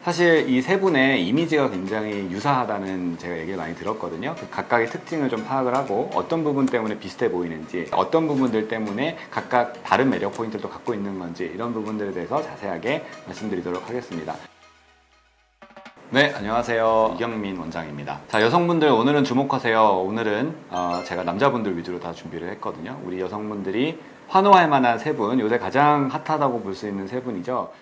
사실 이 세 분의 이미지가 굉장히 유사하다는 제가 얘기를 많이 들었거든요. 그 각각의 특징을 좀 파악을 하고 어떤 부분 때문에 비슷해 보이는지, 어떤 부분들 때문에 각각 다른 매력 포인트도 갖고 있는 건지, 이런 부분들에 대해서 자세하게 말씀드리도록 하겠습니다. 네, 안녕하세요. 이경민 원장입니다. 자, 여성분들 오늘은 주목하세요. 오늘은 제가 남자분들 위주로 다 준비를 했거든요. 우리 여성분들이 환호할 만한 세 분, 요새 가장 핫하다고 볼 수 있는 세 분이죠.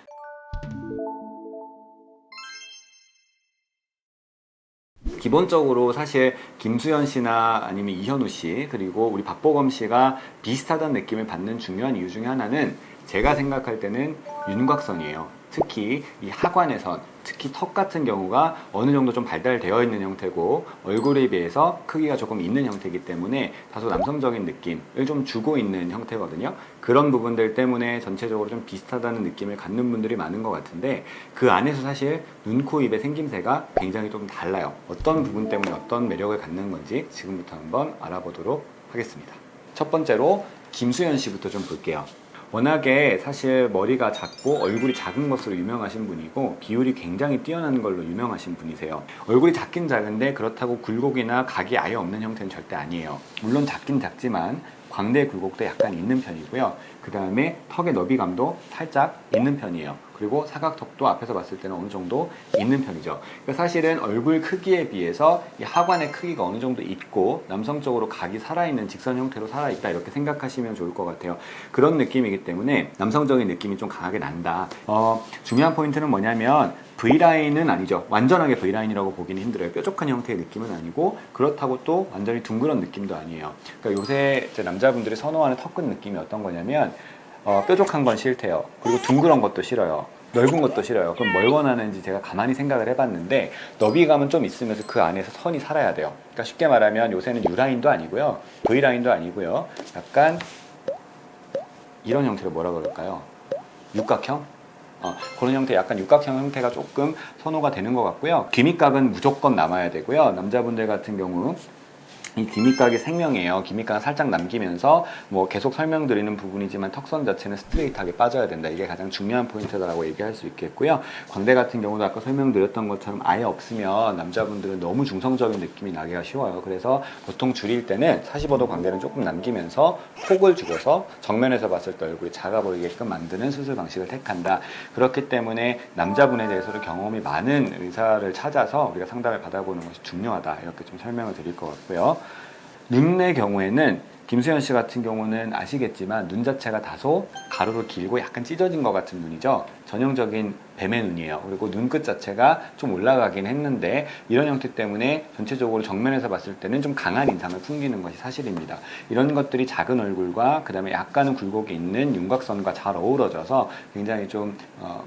기본적으로 사실 김수현 씨나 아니면 이현우 씨, 그리고 우리 박보검 씨가 비슷하다는 느낌을 받는 중요한 이유 중에 하나는 제가 생각할 때는 윤곽선이에요. 특히 이 하관의 선, 특히 턱 같은 경우가 어느 정도 좀 발달되어 있는 형태고 얼굴에 비해서 크기가 조금 있는 형태이기 때문에 다소 남성적인 느낌을 좀 주고 있는 형태거든요. 그런 부분들 때문에 전체적으로 좀 비슷하다는 느낌을 갖는 분들이 많은 것 같은데, 그 안에서 사실 눈, 코, 입의 생김새가 굉장히 좀 달라요. 어떤 부분 때문에 어떤 매력을 갖는 건지 지금부터 한번 알아보도록 하겠습니다. 첫 번째로 김수현 씨부터 좀 볼게요. 워낙에 사실 머리가 작고 얼굴이 작은 것으로 유명하신 분이고 비율이 굉장히 뛰어난 걸로 유명하신 분이세요. 얼굴이 작긴 작은데 그렇다고 굴곡이나 각이 아예 없는 형태는 절대 아니에요. 물론 작긴 작지만 광대 굴곡도 약간 있는 편이고요. 그 다음에 턱의 너비감도 살짝 있는 편이에요. 그리고 사각턱도 앞에서 봤을 때는 어느 정도 있는 편이죠. 그러니까 사실은 얼굴 크기에 비해서 이 하관의 크기가 어느 정도 있고 남성적으로 각이 살아있는 직선 형태로 살아있다, 이렇게 생각하시면 좋을 것 같아요. 그런 느낌이기 때문에 남성적인 느낌이 좀 강하게 난다. 중요한 포인트는 뭐냐면 V라인은 아니죠. 완전하게 V라인이라고 보기는 힘들어요. 뾰족한 형태의 느낌은 아니고 그렇다고 또 완전히 둥그런 느낌도 아니에요. 그러니까 요새 이제 남자분들이 선호하는 턱끝 느낌이 어떤 거냐면 뾰족한 건 싫대요. 그리고 둥그런 것도 싫어요. 넓은 것도 싫어요. 그럼 뭘 원하는지 제가 가만히 생각을 해봤는데 너비감은 좀 있으면서 그 안에서 선이 살아야 돼요. 그러니까 쉽게 말하면 요새는 U라인도 아니고요, V라인도 아니고요, 약간 이런 형태로 뭐라 그럴까요? 육각형? 그런 형태, 약간 육각형 형태가 조금 선호가 되는 것 같고요. 귀밑각은 무조건 남아야 되고요. 남자분들 같은 경우 이 귀밑각이 생명이에요. 귀밑각은 살짝 남기면서 뭐 계속 설명드리는 부분이지만 턱선 자체는 스트레이트하게 빠져야 된다. 이게 가장 중요한 포인트다라고 얘기할 수 있겠고요. 광대 같은 경우도 아까 설명드렸던 것처럼 아예 없으면 남자분들은 너무 중성적인 느낌이 나기가 쉬워요. 그래서 보통 줄일 때는 45도 광대는 조금 남기면서 폭을 줄여서 정면에서 봤을 때 얼굴이 작아 보이게끔 만드는 수술 방식을 택한다. 그렇기 때문에 남자분에 대해서도 경험이 많은 의사를 찾아서 우리가 상담을 받아보는 것이 중요하다, 이렇게 좀 설명을 드릴 것 같고요. 눈의 경우에는 김수현 씨 같은 경우는 아시겠지만 눈 자체가 다소 가로로 길고 약간 찢어진 것 같은 눈이죠. 전형적인 뱀의 눈이에요. 그리고 눈끝 자체가 좀 올라가긴 했는데 이런 형태 때문에 전체적으로 정면에서 봤을 때는 좀 강한 인상을 풍기는 것이 사실입니다. 이런 것들이 작은 얼굴과 그 다음에 약간은 굴곡이 있는 윤곽선과 잘 어우러져서 굉장히 좀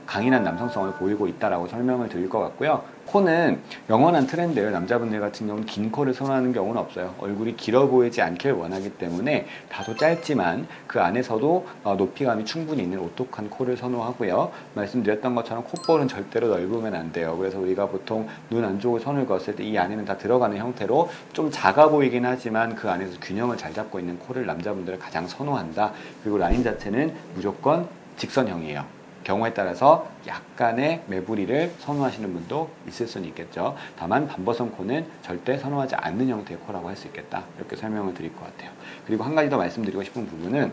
강인한 남성성을 보이고 있다라고 설명을 드릴 것 같고요. 코는 영원한 트렌드예요. 남자분들 같은 경우는 긴 코를 선호하는 경우는 없어요. 얼굴이 길어 보이지 않길 원하기 때문에 다소 짧지만 그 안에서도 높이감이 충분히 있는 오똑한 코를 선호하고요. 말씀드렸던 것처럼 콧볼은 절대로 넓으면 안 돼요. 그래서 우리가 보통 눈 안쪽을 선을 그었을 때 이 안에는 다 들어가는 형태로 좀 작아 보이긴 하지만 그 안에서 균형을 잘 잡고 있는 코를 남자분들은 가장 선호한다. 그리고 라인 자체는 무조건 직선형이에요. 경우에 따라서 약간의 매부리를 선호하시는 분도 있을 수는 있겠죠. 다만 반버선 코는 절대 선호하지 않는 형태의 코라고 할 수 있겠다, 이렇게 설명을 드릴 것 같아요. 그리고 한 가지 더 말씀드리고 싶은 부분은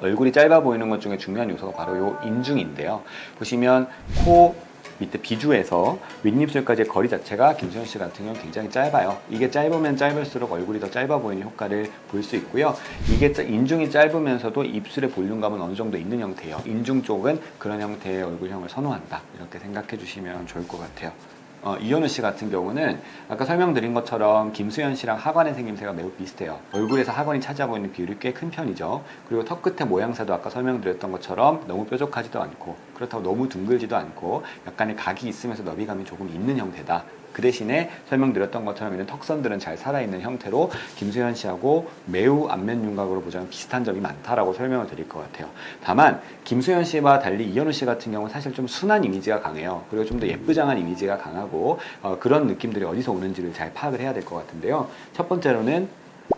얼굴이 짧아 보이는 것 중에 중요한 요소가 바로 요 인중인데요. 보시면 코 밑에 비주에서 윗입술까지의 거리 자체가 김수현 씨 같은 경우는 굉장히 짧아요. 이게 짧으면 짧을수록 얼굴이 더 짧아 보이는 효과를 볼 수 있고요. 이게 인중이 짧으면서도 입술의 볼륨감은 어느 정도 있는 형태예요. 인중 쪽은 그런 형태의 얼굴형을 선호한다, 이렇게 생각해 주시면 좋을 것 같아요. 이현우 씨 같은 경우는 아까 설명드린 것처럼 김수현 씨랑 하관의 생김새가 매우 비슷해요. 얼굴에서 하관이 차지하고 있는 비율이 꽤 큰 편이죠. 그리고 턱 끝의 모양새도 아까 설명드렸던 것처럼 너무 뾰족하지도 않고 그렇다고 너무 둥글지도 않고 약간의 각이 있으면서 너비감이 조금 있는 형태다. 그 대신에 설명드렸던 것처럼 이런 턱선들은 잘 살아있는 형태로 김수현 씨하고 매우 안면 윤곽으로 보자면 비슷한 점이 많다라고 설명을 드릴 것 같아요. 다만 김수현 씨와 달리 이현우 씨 같은 경우는 사실 좀 순한 이미지가 강해요. 그리고 좀 더 예쁘장한 이미지가 강하고 그런 느낌들이 어디서 오는지를 잘 파악을 해야 될 것 같은데요. 첫 번째로는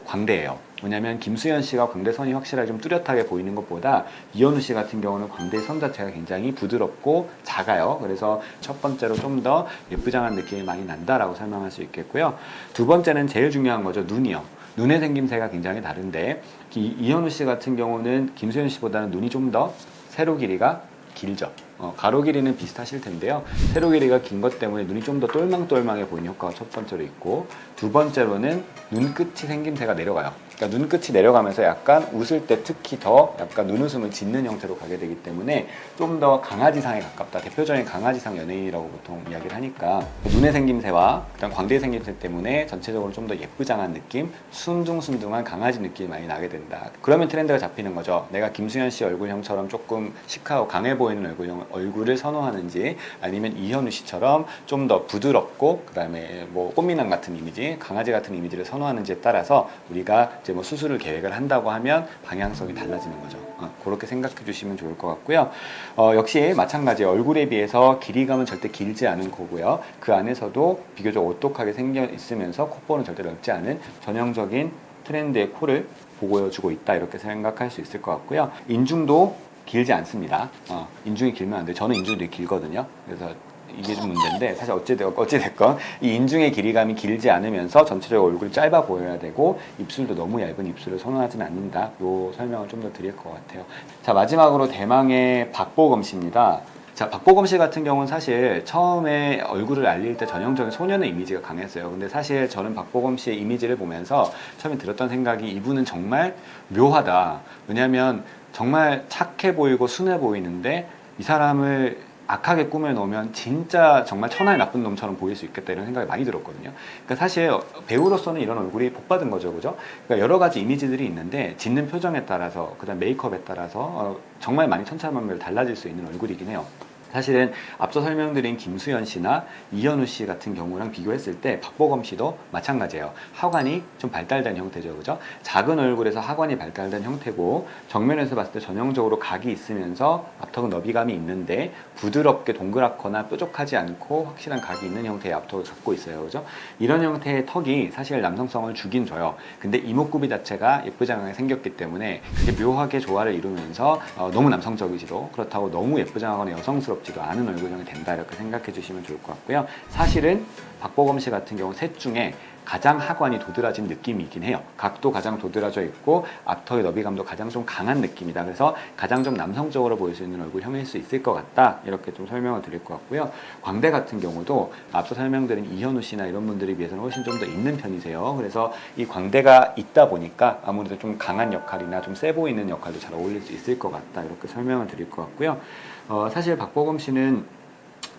광대예요. 왜냐면 김수현 씨가 광대 선이 확실하게 좀 뚜렷하게 보이는 것보다 이현우 씨 같은 경우는 광대 선 자체가 굉장히 부드럽고 작아요. 그래서 첫 번째로 좀 더 예쁘장한 느낌이 많이 난다라고 설명할 수 있겠고요. 두 번째는 제일 중요한 거죠. 눈이요. 눈의 생김새가 굉장히 다른데 이현우 씨 같은 경우는 김수현 씨보다는 눈이 좀 더 세로 길이가 길죠. 가로 길이는 비슷하실 텐데요. 세로 길이가 긴 것 때문에 눈이 좀 더 똘망똘망해 보이는 효과가 첫 번째로 있고, 두 번째로는 눈끝이 생김새가 내려가요. 그러니까 눈끝이 내려가면서 약간 웃을 때 특히 더 약간 눈웃음을 짓는 형태로 가게 되기 때문에 좀 더 강아지상에 가깝다. 대표적인 강아지상 연예인이라고 보통 이야기를 하니까 눈의 생김새와 그다음 광대의 생김새 때문에 전체적으로 좀 더 예쁘장한 느낌, 순둥순둥한 강아지 느낌이 많이 나게 된다. 그러면 트렌드가 잡히는 거죠. 내가 김수현 씨 얼굴형처럼 조금 시크하고 강해 보이는 얼굴을 선호하는지, 아니면 이현우 씨처럼 좀 더 부드럽고 그다음에 뭐 꽃미남 같은 이미지, 강아지 같은 이미지를 선호하는지에 따라서 우리가 이제 뭐 수술을 계획을 한다고 하면 방향성이 달라지는 거죠. 그렇게 생각해 주시면 좋을 것 같고요. 역시 마찬가지 얼굴에 비해서 길이감은 절대 길지 않은 코고요. 그 안에서도 비교적 오똑하게 생겨 있으면서 콧볼은 절대 넓지 않은 전형적인 트렌드의 코를 보여주고 있다, 이렇게 생각할 수 있을 것 같고요. 인중도 길지 않습니다. 인중이 길면 안 돼요. 저는 인중이 되게 길거든요. 그래서 이게 좀 문제인데, 사실 어찌됐건 이 인중의 길이감이 길지 않으면서 전체적으로 얼굴이 짧아 보여야 되고, 입술도 너무 얇은 입술을 선호하지는 않는다. 요 설명을 좀 더 드릴 것 같아요. 자, 마지막으로 대망의 박보검 씨입니다. 자, 박보검 씨 같은 경우는 사실 처음에 얼굴을 알릴 때 전형적인 소년의 이미지가 강했어요. 근데 사실 저는 박보검 씨의 이미지를 보면서 처음에 들었던 생각이, 이분은 정말 묘하다. 왜냐면 정말 착해 보이고 순해 보이는데 이 사람을 악하게 꾸며놓으면 진짜 정말 천하의 나쁜 놈처럼 보일 수 있겠다, 이런 생각이 많이 들었거든요. 그러니까 사실 배우로서는 이런 얼굴이 복받은 거죠, 그죠? 그러니까 여러 가지 이미지들이 있는데 짓는 표정에 따라서, 그다음 메이크업에 따라서 정말 많이 천차만별 달라질 수 있는 얼굴이긴 해요. 사실은 앞서 설명드린 김수현 씨나 이현우 씨 같은 경우랑 비교했을 때 박보검 씨도 마찬가지예요. 하관이 좀 발달된 형태죠, 그죠? 작은 얼굴에서 하관이 발달된 형태고, 정면에서 봤을 때 전형적으로 각이 있으면서 앞턱은 너비감이 있는데 부드럽게 동그랗거나 뾰족하지 않고 확실한 각이 있는 형태의 앞턱을 갖고 있어요, 그죠? 이런 형태의 턱이 사실 남성성을 주긴 줘요. 근데 이목구비 자체가 예쁘장하게 생겼기 때문에 그게 묘하게 조화를 이루면서 너무 남성적이지도, 그렇다고 너무 예쁘장하거나 여성스럽지도 않은 얼굴형이 된다, 이렇게 생각해 주시면 좋을 것 같고요. 사실은 박보검 씨 같은 경우 셋 중에 가장 하관이 도드라진 느낌이긴 해요. 각도 가장 도드라져 있고 앞턱의 너비감도 가장 좀 강한 느낌이다. 그래서 가장 좀 남성적으로 보일 수 있는 얼굴형일 수 있을 것 같다, 이렇게 좀 설명을 드릴 것 같고요. 광대 같은 경우도 앞서 설명드린 이현우 씨나 이런 분들에 비해서는 훨씬 좀 더 있는 편이세요. 그래서 이 광대가 있다 보니까 아무래도 좀 강한 역할이나 좀 세 보이는 역할도 잘 어울릴 수 있을 것 같다, 이렇게 설명을 드릴 것 같고요. 사실 박보검 씨는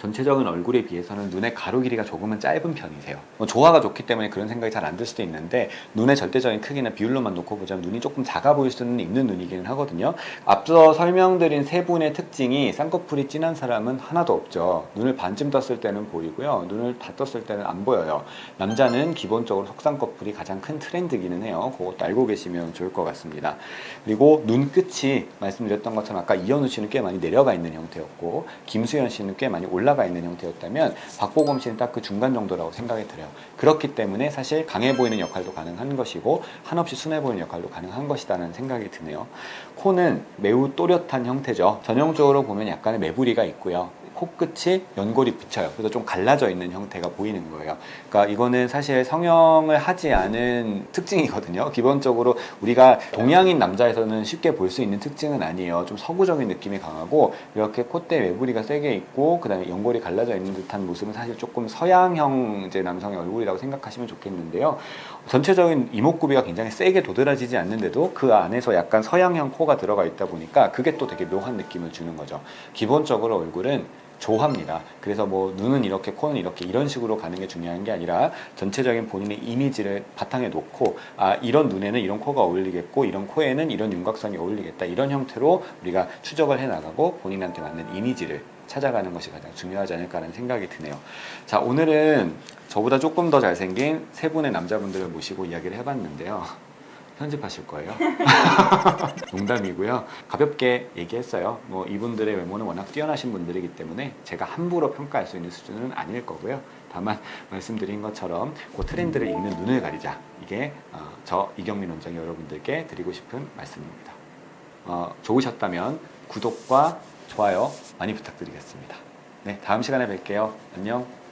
전체적인 얼굴에 비해서는 눈의 가로 길이가 조금은 짧은 편이세요. 조화가 좋기 때문에 그런 생각이 잘 안 들 수도 있는데, 눈의 절대적인 크기나 비율로만 놓고 보자면 눈이 조금 작아 보일 수는 있는 눈이기는 하거든요. 앞서 설명드린 세 분의 특징이 쌍꺼풀이 진한 사람은 하나도 없죠. 눈을 반쯤 떴을 때는 보이고요, 눈을 다 떴을 때는 안 보여요. 남자는 기본적으로 속쌍꺼풀이 가장 큰 트렌드기는 해요. 그것도 알고 계시면 좋을 것 같습니다. 그리고 눈끝이 말씀드렸던 것처럼 아까 이현우 씨는 꽤 많이 내려가 있는 형태였고, 김수현 씨는 꽤 많이 올라가 있는 형태였다면 박보검 씨는 딱 그 중간 정도라고 생각이 들어요. 그렇기 때문에 사실 강해 보이는 역할도 가능한 것이고 한없이 순해 보이는 역할도 가능한 것이라는 생각이 드네요. 코는 매우 또렷한 형태죠. 전형적으로 보면 약간의 매부리가 있고요. 코끝이 연골이 붙여요. 그래서 좀 갈라져 있는 형태가 보이는 거예요. 그러니까 이거는 사실 성형을 하지 않은 특징이거든요. 기본적으로 우리가 동양인 남자에서는 쉽게 볼 수 있는 특징은 아니에요. 좀 서구적인 느낌이 강하고, 이렇게 콧대 매부리가 세게 있고 그다음에 연골이 갈라져 있는 듯한 모습은 사실 조금 서양형 이제 남성의 얼굴이라고 생각하시면 좋겠는데요. 전체적인 이목구비가 굉장히 세게 도드라지지 않는데도 그 안에서 약간 서양형 코가 들어가 있다 보니까 그게 또 되게 묘한 느낌을 주는 거죠. 기본적으로 얼굴은 조화입니다. 그래서 뭐 눈은 이렇게, 코는 이렇게, 이런 식으로 가는 게 중요한 게 아니라 전체적인 본인의 이미지를 바탕에 놓고, 이런 눈에는 이런 코가 어울리겠고 이런 코에는 이런 윤곽선이 어울리겠다, 이런 형태로 우리가 추적을 해 나가고 본인한테 맞는 이미지를 찾아가는 것이 가장 중요하지 않을까라는 생각이 드네요. 자, 오늘은 저보다 조금 더 잘생긴 세 분의 남자분들을 모시고 이야기를 해봤는데요. 편집하실 거예요. 농담이고요. 가볍게 얘기했어요. 뭐 이분들의 외모는 워낙 뛰어나신 분들이기 때문에 제가 함부로 평가할 수 있는 수준은 아닐 거고요. 다만 말씀드린 것처럼 그 트렌드를 읽는 눈을 가리자. 이게 저 이경민 원장이 여러분들께 드리고 싶은 말씀입니다. 좋으셨다면 구독과 좋아요 많이 부탁드리겠습니다. 네, 다음 시간에 뵐게요. 안녕.